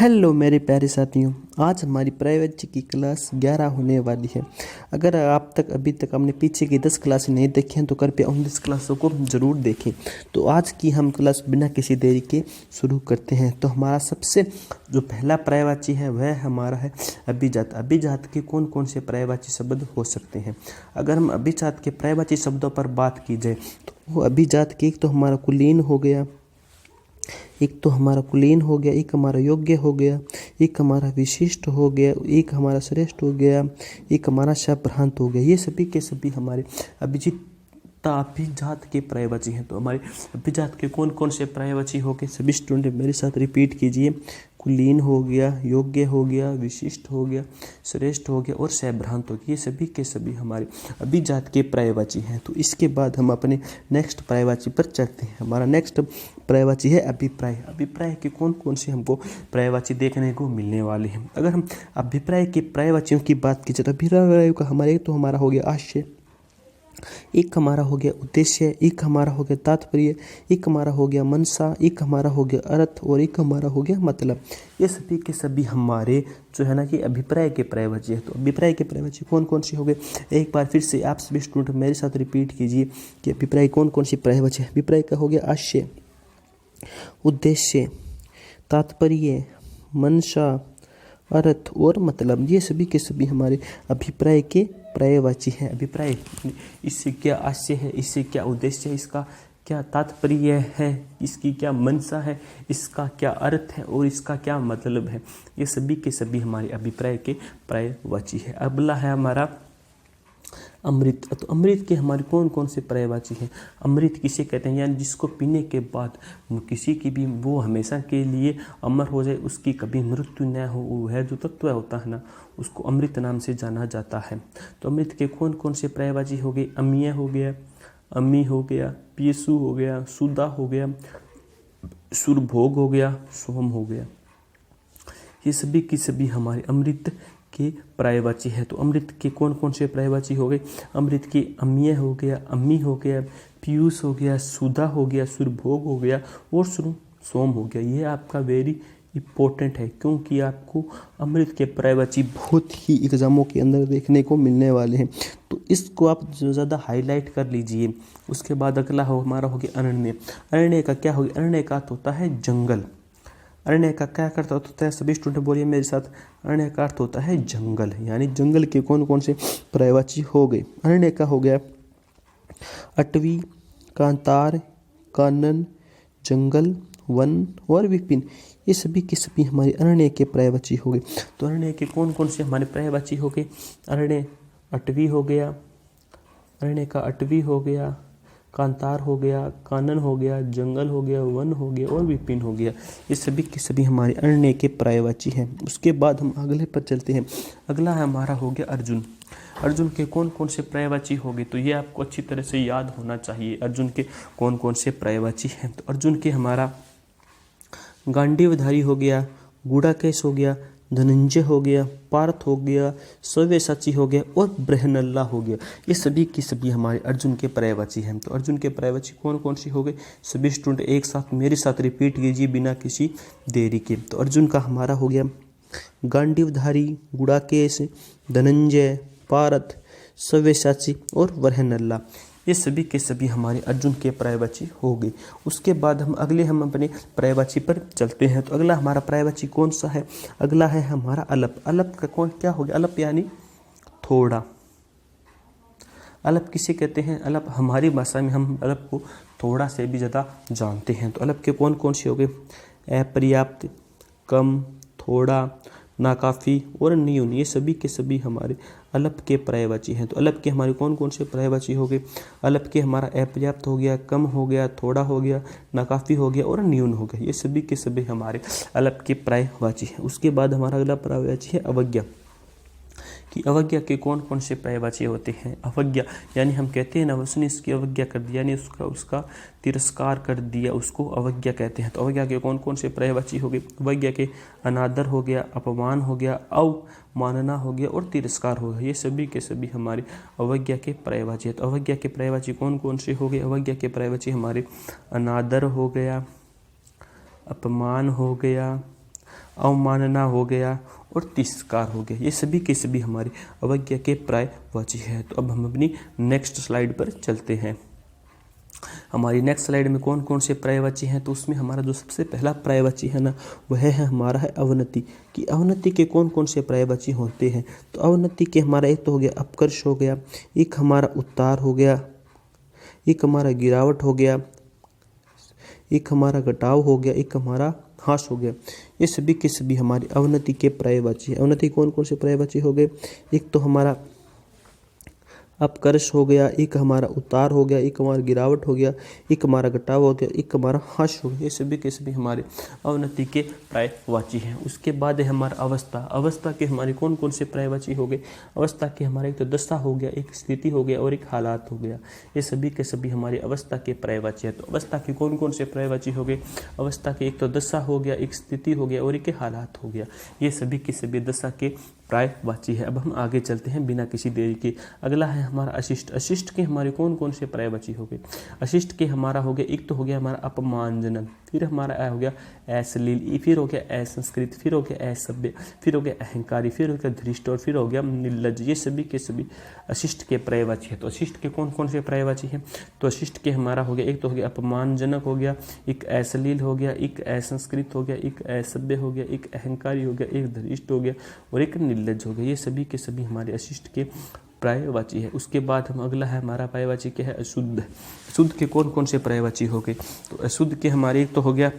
Hello मेरे प्यारे साथियों, आज हमारी प्राइवेट की क्लास 11 होने वाली है। अगर आप अभी तक हमने पीछे की 10 क्लासें नहीं देखी हैं तो कृपया उन 10 क्लासों को ज़रूर देखें। तो आज की हम क्लास बिना किसी देरी के शुरू करते हैं। तो हमारा सबसे जो पहला पर्यायवाची है वह हमारा है अभिजात। अभिजात के कौन कौन से पर्यायवाची शब्द हो सकते हैं? अगर हम अभिजात के पर्यायवाची शब्दों पर बात की जाए तो वो अभिजात के एक तो हमारा कुलीन हो गया, एक तो हमारा कुलीन हो गया, एक हमारा योग्य हो गया, एक हमारा विशिष्ट हो गया, एक हमारा श्रेष्ठ हो गया, एक हमारा शब्दभ्रांत हो गया। ये सभी के सभी हमारे अभिजात के पर्यायवाची हैं। तो हमारे अभिजात के कौन कौन से पर्यायवाची हो गए? सभी स्टूडेंट मेरे साथ रिपीट कीजिए। कुलीन हो गया, योग्य हो गया, विशिष्ट हो गया, श्रेष्ठ हो गया और शब्दभ्रांत हो गया। ये सभी के सभी हमारे अभिजात के पर्यायवाची हैं। तो इसके बाद हम अपने नेक्स्ट पर्यायवाची पर चलते हैं। हमारा नेक्स्ट पर्यायवाची है अभिप्राय। अभिप्राय के कौन कौन से हमको पर्यायवाची देखने को मिलने वाले हैं? अगर हम अभिप्राय के पर्यायवाचियों की बात की जाए तो अभिप्राय का हमारे तो हमारा हो गया आशय, एक हमारा हो गया उद्देश्य, एक हमारा हो गया तात्पर्य, एक हमारा हो गया मनसा, एक हमारा हो गया अर्थ और एक हमारा हो गया मतलब। ये सभी के सभी हमारे जो है ना कि अभिप्राय के पर्यायवाची है। तो अभिप्राय के पर्यायवाची कौन कौन से हो गए? एक बार फिर से आप सभी स्टूडेंट मेरे साथ रिपीट कीजिए कि अभिप्राय कौन कौन सी पर्यायवाची है। अभिप्राय का हो गया आशय, उद्देश्य, तात्पर्य, मनसा, अर्थ और मतलब। ये सभी के सभी हमारे अभिप्राय के पर्यायवाची हैं। अभिप्राय, इससे क्या आशय है, इससे क्या उद्देश्य है, इसका क्या तात्पर्य है, इसकी क्या मनसा है, इसका क्या अर्थ है और इसका क्या मतलब है। ये सभी के सभी हमारे अभिप्राय के पर्यायवाची है। अगला है हमारा अमृत। तो अमृत के हमारे कौन कौन से पर्यायवाची हैं? अमृत किसे कहते हैं? यानी जिसको पीने के बाद किसी की भी वो हमेशा के लिए अमर हो जाए, उसकी कभी मृत्यु न हो, वो है जो तत्व होता है ना, उसको अमृत नाम से जाना जाता है। तो अमृत के कौन कौन से पर्यायवाची हो गए? अमीय हो गया, अमी हो गया, पियसु हो गया, सुदा हो गया, सुरभोग हो गया, सोम हो गया। ये सभी की सभी हमारे अमृत के पर्यायवाची है। तो अमृत के कौन कौन से पर्यायवाची हो गए? अमृत के अमीय हो गया, अम्मी हो गया, पीयूष हो गया, सुधा हो गया, सुरभोग हो गया और सोम हो गया। ये आपका वेरी इंपॉर्टेंट है क्योंकि आपको अमृत के पर्यायवाची बहुत ही एग्जामों के अंदर देखने को मिलने वाले हैं। तो इसको आप ज़्यादा हाईलाइट कर लीजिए। उसके बाद अगला हमारा हो गया अरण्य। अरण्य का क्या हो गया? अरण्य का अर्थ होता है जंगल। अरण्य का क्या अर्थ होता है? सभी स्टूडेंट बोलिए मेरे साथ। अरण्य का अर्थ होता है जंगल। यानी जंगल के कौन कौन से पर्यायवाची हो गए? अरण्य का हो गया अटवी, कांतार, कानन, जंगल, वन और विपिन। ये सभी के सभी हमारे अरण्य के पर्यायवाची हो गए। तो अरण्य के कौन कौन से हमारे पर्यायवाची हो गए? अरण्य अटवी हो गया, अरण्य का अटवी हो गया, कांतार हो गया, कानन हो गया, जंगल हो गया, वन हो गया और विपिन हो गया। ये सभी के सभी हमारे अरण्य के पर्यायवाची हैं। उसके बाद हम अगले पर चलते हैं। अगला है हमारा हो गया अर्जुन। अर्जुन के कौन कौन से पर्यायवाची हो गए? तो ये आपको अच्छी तरह से याद होना चाहिए अर्जुन के कौन कौन से पर्यायवाची हैं। तो अर्जुन के हमारा गांडीवधारी हो गया, गूढ़ाकेश हो गया, धनंजय हो गया, पार्थ हो गया, सव्यसाची हो गया और बृहन्नला हो गया। ये सभी की सभी हमारे अर्जुन के पर्यायवाची हैं। तो अर्जुन के पर्यायवाची कौन कौन सी हो गए? सभी स्टूडेंट एक साथ मेरे साथ रिपीट कीजिए बिना किसी देरी के। तो अर्जुन का हमारा हो गया गांडीवधारी, गुड़ाकेश, धनंजय, पार्थ, सव्यसाची और बृहन्नला। ये सभी के सभी हमारे अर्जुन के पर्यायवाची हो गए। उसके बाद हम अपने पर्यायवाची पर चलते हैं। तो अगला हमारा पर्यायवाची कौन सा है? अगला है हमारा अलप। अलप का कौन क्या हो गया? अलप यानी थोड़ा। अलप किसे कहते हैं? अलप हमारी भाषा में हम अलप को थोड़ा से भी ज़्यादा जानते हैं। तो अलप के कौन कौन से हो गए? अपर्याप्त, कम, थोड़ा, नाकाफी और न्यून। ये सभी के सभी हमारे अलप के पर्यायवाची हैं। तो अलप के हमारे कौन कौन से पर्यायवाची हो गए? अलप के हमारा अपर्याप्त हो गया, कम हो गया, थोड़ा हो गया, नाकाफी हो गया और न्यून हो गया। ये सभी के सभी हमारे अलप के पर्यायवाची हैं। उसके बाद हमारा अगला पर्यायवाची है अवज्ञा। कि अवज्ञा के कौन कौन से पर्यायवाची होते हैं? अवज्ञा यानी हम कहते हैं ना, उसने इसकी अवज्ञा कर दिया, यानी उसका तिरस्कार कर दिया, उसको अवज्ञा कहते हैं। तो अवज्ञा के कौन कौन से पर्यायवाची हो गए? अवज्ञा के अनादर हो गया, अपमान हो गया, अवमानना हो गया और तिरस्कार हो गया। ये सभी के सभी हमारे अवज्ञा के पर्यायवाची है। तो अवज्ञा के पर्यायवाची कौन कौन से हो गए? अवज्ञा के पर्यायवाची हमारे अनादर हो गया, अपमान हो गया, अवमानना हो गया और तिरस्कार हो गया। ये सभी के सभी हमारे अवज्ञा के पर्यायवाची है। तो अब हम अपनी नेक्स्ट स्लाइड पर चलते हैं। हमारी नेक्स्ट स्लाइड में कौन कौन से पर्यायवाची हैं, तो उसमें हमारा जो सबसे पहला पर्यायवाची है ना, वह है हमारा है अवनति। कि अवनति के कौन कौन से पर्यायवाची होते हैं। तो अवनति के हमारा एक तो हो गया अपकर्ष हो गया, एक हमारा उतार हो गया, एक हमारा गिरावट हो गया, एक हमारा घटाव हो गया, एक हमारा ह्रास हो गया। ये सभी के सभी हमारे अवनति के पर्यायवाची है। अवनति कौन कौन से पर्यायवाची हो गए, एक तो हमारा अपकर्ष हो गया, एक हमारा उतार हो गया, एक हमारा गिरावट हो गया, एक हमारा घटाव हो गया, एक हमारा ह्रास हो गया। ये सभी के सभी हमारे अवनति के पर्यायवाची हैं। उसके बाद है हमारा अवस्था। अवस्था के हमारे कौन कौन से पर्यायवाची हो गए। अवस्था के हमारे एक तो दशा हो गया, एक स्थिति हो गया और एक हालात हो गया। ये सभी के सभी हमारे अवस्था के पर्यायवाची है। तो अवस्था के कौन कौन से पर्यायवाची हो गए। अवस्था के एक तो दशा हो गया, एक स्थिति हो गया और एक हालात हो गया। ये सभी के सभी दशा के पर्यायवाची है। अब हम आगे चलते हैं बिना किसी देरी के। अगला है हमारा अशिष्ट। अशिष्ट के हमारे कौन कौन से पर्यायवाची हो गए। अशिष्ट के हमारा हो गया, एक तो हो गया हमारा अपमानजनक, फिर हमारा हो गया अश्लील, फिर हो गया असंस्कृत, फिर हो गया असभ्य, फिर हो गया अहंकारी, फिर हो गया धृष्ट और फिर हो गया निर्लज्ज। ये सभी के सभी अशिष्ट के पर्यायवाची है। तो अशिष्ट के कौन कौन से पर्यायवाची हैं। तो अशिष्ट के हमारा हो गया, एक तो हो गया अपमानजनक हो गया, एक अश्लील हो गया, एक असंस्कृत हो गया, एक असभ्य हो गया, एक अहंकारी हो गया, एक धृष्ट हो गया और एक निर्लज्ज हो गया। ये सभी के सभी हमारे अशिष्ट के पर्यायवाची है। उसके बाद हम अगला है हमारा पर्यायवाची क्या है, अशुद्ध। अशुद्ध के कौन कौन से पर्यायवाची हो गए। तो अशुद्ध के हमारे एक तो हो गया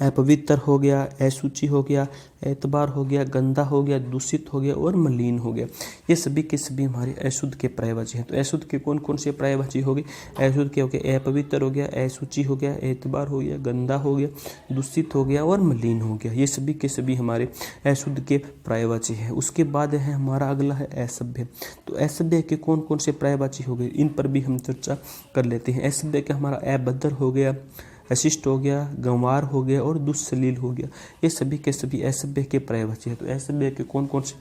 अपवित्र हो गया, असुचि हो गया, एतबार हो गया, गंदा हो गया, दूषित हो गया और मलिन हो गया। ये सभी के सभी हमारे अशुद्ध के पर्यायवाची हैं। तो अशुद्ध के कौन कौन से पर्यायवाची हो गए। अशुद्ध के हो गया अपवित्र हो गया, असुचि हो गया, एतबार हो गया, गंदा हो गया, दूषित हो गया और मलिन हो गया। ये सभी के सभी हमारे अशुद्ध के पर्यायवाची है। उसके बाद है हमारा अगला है असभ्य। तो असभ्य के कौन कौन से पर्यायवाची हो गए, इन पर भी हम चर्चा कर लेते हैं। असभ्य का हमारा अभद्र हो गया, अशिष्ट हो गया, गंवार हो गया और दुस्सलील हो गया। ये सभी के सभी असभ्य के पर्यायवाची है। तो असभ्य के कौन कौन से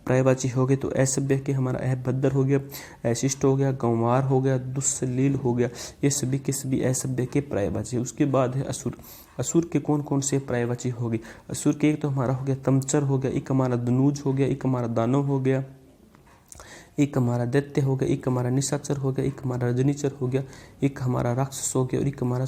पर्यायवाची हो गए। तो असभ्य के हमारा अभद्र हो गया, अशिष्ट हो गया, गंवार हो गया, दुस्सलील हो गया। ये सभी के सभी असभ्य के पर्यायवाची है। उसके बाद है असुर। असुर के कौन कौन से पर्यायवाची हो गए। असुर के एक तो हमारा हो गया तमचर हो गया, एक हमारा धनुज हो गया, एक हमारा दानव हो गया, एक हमारा दैत्य हो गया, एक हमारा निशाचर हो गया, एक हमारा रजनीचर हो गया, एक हमारा राक्षस हो गया और एक हमारा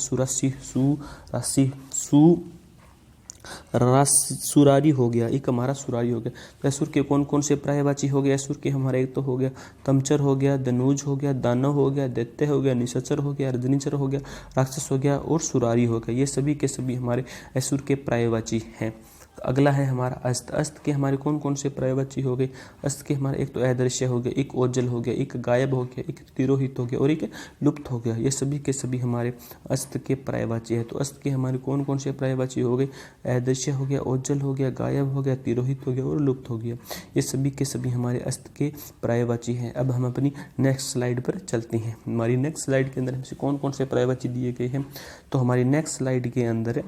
सुरारी हो गया, एक हमारा सुरारी हो गया। तो असुर के कौन कौन से पर्यायवाची हो गए। असुर के हमारा एक तो हो गया तमचर हो गया, धनुज हो गया, दानव हो गया, दैत्य हो गया, निशाचर हो गया, रजनीचर हो गया, राक्षस हो गया और सुरारी हो गया। ये सभी के सभी हमारे असुर के पर्यायवाची हैं। तो अगला है हमारा अस्त। अस्त के हमारे कौन कौन से पर्यायवाची हो गए। अस्त के हमारे एक तो अदृश्य हो गया, एक ओझल हो गया, एक गायब हो गया, एक तिरोहित हो गया और एक लुप्त हो गया। ये सभी के सभी हमारे अस्त के पर्यायवाची है। तो अस्त के हमारे कौन कौन से पर्यायवाची हो गए। अदृश्य हो गया, ओझल हो गया, गायब हो गया, तिरोहित हो गया और लुप्त हो गया। ये सभी के सभी हमारे अस्त के पर्यायवाची हैं। अब हम अपनी नेक्स्ट स्लाइड पर चलते हैं। हमारी नेक्स्ट स्लाइड के अंदर हमसे कौन कौन से पर्यायवाची दिए गए हैं। तो हमारी नेक्स्ट स्लाइड के अंदर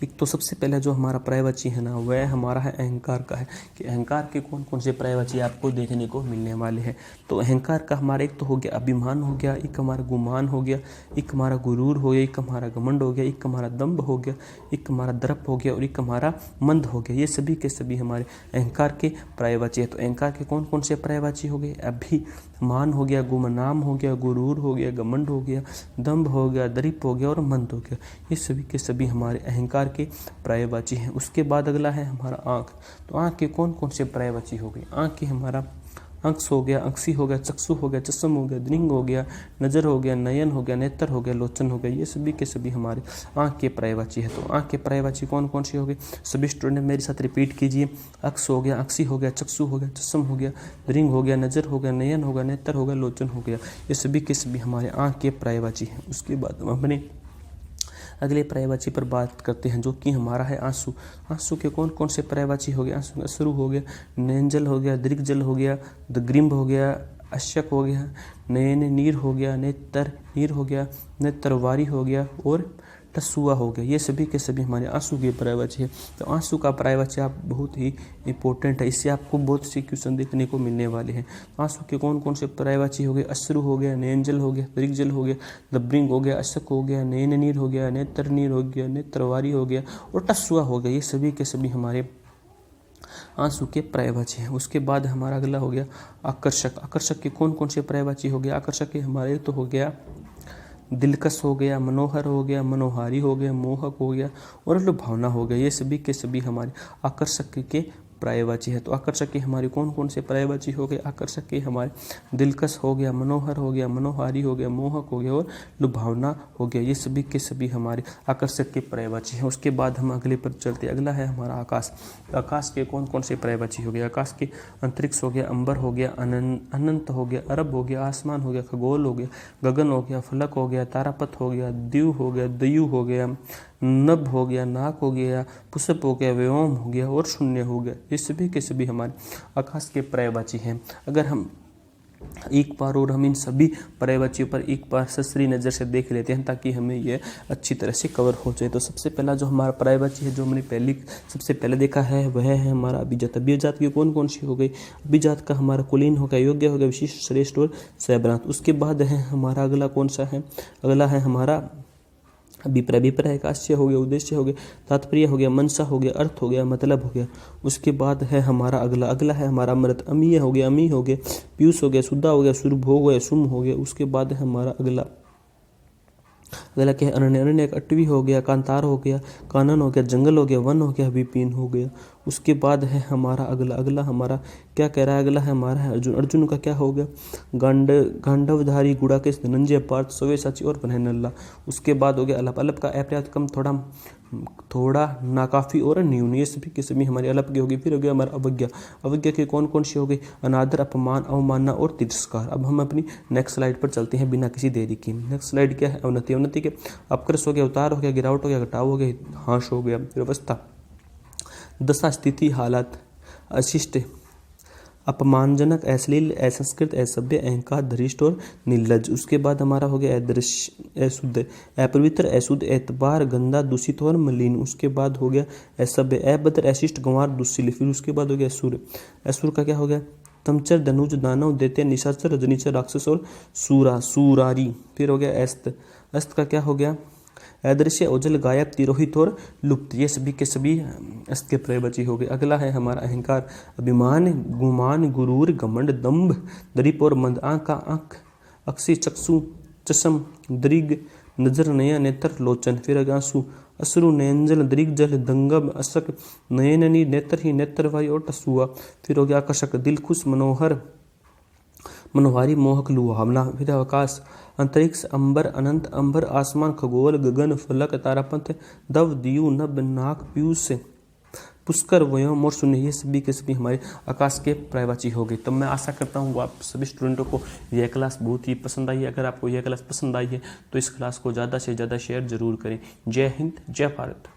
एक तो सबसे पहला जो हमारा पर्यायवाची है ना, वह हमारा है अहंकार का है। कि अहंकार के कौन कौन से पर्यायवाची आपको देखने को मिलने वाले हैं। तो अहंकार का हमारा एक तो हो गया अभिमान हो गया, एक हमारा गुमान हो गया, एक हमारा गुरूर हो गया, एक हमारा घमंड हो गया, एक हमारा दंभ हो गया, एक हमारा दर्प हो गया और एक हमारा मंद हो गया। ये सभी के सभी हमारे अहंकार के पर्यायवाची है। तो अहंकार के कौन कौन से पर्यायवाची हो गए। अभिमान हो गया, गुमनाम हो गया, गुरूर हो गया, घमंड हो गया, दंभ हो गया, दर्प हो गया और मंद हो गया। ये सभी के सभी हमारे अहंकार के पर्यायवाची हैं। उसके बाद अगला है हमारा आँख। तो आँख के कौन कौन से पर्यायवाची हो गए। आँख के हमारा अंक्स हो गया, अंक्सी हो गया, चक्षु हो गया, चश्म हो गया, दृंग हो गया, नजर हो गया, नयन हो गया, नेत्र हो गया, लोचन हो गया। ये सभी के सभी हमारे आँख के पर्यायवाची है। तो आँख के पर्यायवाची कौन कौन से हो गए। सभी स्टूडेंट मेरे साथ रिपीट कीजिए। अक्स हो गया, अंक्सी हो गया, चक्षु हो गया, चश्म हो गया, दृंग हो गया, नजर हो गया, नयन हो गया, नेत्र हो गया, लोचन हो गया। ये सभी के सभी हमारे आँख के पर्यायवाची हैं। उसके बाद हम अपने अगले पर्यायवाची पर बात करते हैं, जो कि हमारा है आंसू। आंसू के कौन कौन से पर्यायवाची हो गए। आंसू अश्रु हो गया, नयनजल हो गया, दृग्जल हो गया, दग्रिम्भ हो गया, अश्यक हो गया, नयन नीर हो गया, नेत्र नीर हो गया, नेत्रवारी हो गया और टसुआ हो गया, ये सभी के सभी हमारे आंसू के पर्यायवाची है। तो आंसू का पर्यायवाची आप बहुत ही इंपॉर्टेंट है, इससे आपको बहुत से क्वेश्चन देखने को मिलने वाले हैं। आंसू के कौन कौन से पर्यायवाची हो गए? अश्रु हो गया, नयनजल हो गया, दृग्जल हो गया, दब्रिंग हो गया, अशक हो गया, नयन नीर हो गया, नेत्र नीर हो गया, नेत्रवारी हो गया और टसुआ हो गया। ये सभी के सभी हमारे आंसू के पर्यायवाची हैं। उसके बाद हमारा अगला हो गया आकर्षक। आकर्षक के कौन कौन से पर्यायवाची हो गया? आकर्षक के हमारे तो हो गया दिलकश हो गया, मनोहर हो गया, मनोहारी हो गया, मोहक हो गया और लुभावना हो गया। ये सभी के सभी हमारे आकर्षक के पर्यायवाची है। तो आकर्षक के हमारे कौन कौन से पर्यायवाची हो गए? आकर्षक के हमारे दिलकश हो गया, मनोहर हो गया, मनोहारी हो गया, मोहक हो गया और लुभावना हो गया। ये सभी के सभी हमारे आकर्षक के पर्यायवाची हैं। उसके बाद हम अगले पर चलते, अगला है हमारा आकाश। आकाश के कौन कौन से पर्यायवाची हो गए? आकाश के अंतरिक्ष हो गया, अंबर हो गया, अनंत हो गया, अरब हो गया, आसमान हो गया, खगोल हो गया, गगन हो गया, फलक हो गया, तारापथ हो गया, द्यू हो गया, दयु हो गया, नभ हो गया, नाक हो गया, पुष्प हो गया, व्योम हो गया और शून्य हो गया। ये सभी के सभी हमारे आकाश के पर्यायवाची हैं। अगर हम एक बार और हम इन सभी पर्यायवाचियों पर एक बार ससरी नज़र से देख लेते हैं ताकि हमें यह अच्छी तरह से कवर हो जाए। तो सबसे पहला जो हमारा पर्यायवाची है, जो हमने सबसे पहले देखा है, वह है हमारा अभिजात। अभिजात की कौन कौन सी हो गई? अभिजात का हमारा कुलीन हो गया, योग्य हो गया, विशिष्ट, श्रेष्ठ और सैभ्रांत। उसके बाद है हमारा अगला कौन सा है? अगला है हमारा अभिप्राय। अभिप्राय का आशय हो गया, उद्देश्य हो गया, तात्पर्य हो गया, मनसा हो गया, अर्थ हो गया, मतलब हो गया। उसके बाद है हमारा अगला है हमारा अमृत। अमीय हो गया, अमी हो गया, पीयूष हो गया, शुद्धा हो गया, सुरभ हो गया, सुम हो गया। उसके बाद है हमारा अगला क्या है? अरण्य। अरण्य एक अटवी हो गया, कांतार हो गया, कानन हो गया, जंगल हो गया, वन हो गया, विपिन हो गया। उसके बाद है हमारा अगला हमारा क्या कह रहा है? अगला है हमारा है अर्जुन। अर्जुन का क्या हो गया? गांडवधारी, गुड़ाकेश, धनंजय, पार्थ, सव्यसाची और वनहनल्ला। उसके बाद हो गया अलप। अलप का अपर्याप्त, कम, थोड़ा, नाकाफी और न्यून। ये सभी के सभी हमारी अलप की होगी। फिर हो गया हमारा अवज्ञा। अवज्ञा के कौन कौन सी हो गई? अनादर, अपमान, अवमानना और तिरस्कार। अब हम अपनी नेक्स्ट स्लाइड पर चलते हैं बिना किसी देरी के। नेक्स्ट स्लाइड क्या है? अवनति। अवनति के अपकृष हो गया, उतार हो गया, गिरावट हो गया, घटाव हो गया, हाश हो गया। फिर अवस्था, दशा, स्थिति, हालत, अशिष्ट, अपमानजनक, अश्लील, असंस्कृत, असभ्य, अहंकार, धरिष्ठ और निर्लज। उसके बाद हमारा हो गया अदृश्य, अशुद्ध, अपवित्र, अशुद्ध, एतबार, गंदा, दूषित और मलिन। उसके बाद हो गया असभ्य, अभद्र, अशिष्ट, गंवार, दुस्सिल। फिर उसके बाद हो गया असुर। असुर का क्या हो गया? तमचर, धनुज, दानव, दैत्य, निशाचर, रजनीचर, राक्षस और सूरारी। फिर हो गया अस्त। अस्त का क्या हो गया? अदृश्य, ओझल, गायब, तिरोहित और लुप्त। ये सभी के सभी अस्त के पर्यायवाची हो गए। अगला है हमारा अहंकार। अभिमान, गुमान, गुरूर, घमंड, दंभ, दर्प और मंद। आँख का आँख, अक्षी, चक्षु, चषम, दृग, नजर, नयन, नेत्र, लोचन। फिर आंसू, अश्रु, नयनजल, दृग्जल, दंगम, अशक, नयननी, नेत्रही, नेत्रवारी और टसुआ। फिर हो गया आकर्षक, दिलखुश, मनोहर, मनोहारी, मोहक, लुभावना। फिर आकाश, अंतरिक्ष, अंबर, अनंत, अंबर, आसमान, खगोल, गगन, फलक, तारापथ, दव, दीयु, नभ, नाक, पीयूष, पुष्कर, व्योम और शून्य। ये सभी के सभी हमारे आकाश के पर्यायवाची हो गए। तो मैं आशा करता हूँ आप सभी स्टूडेंटों को यह क्लास बहुत ही पसंद आई है। अगर आपको यह क्लास पसंद आई है तो इस क्लास को ज़्यादा से ज़्यादा शेयर जरूर करें। जय हिंद, जय भारत।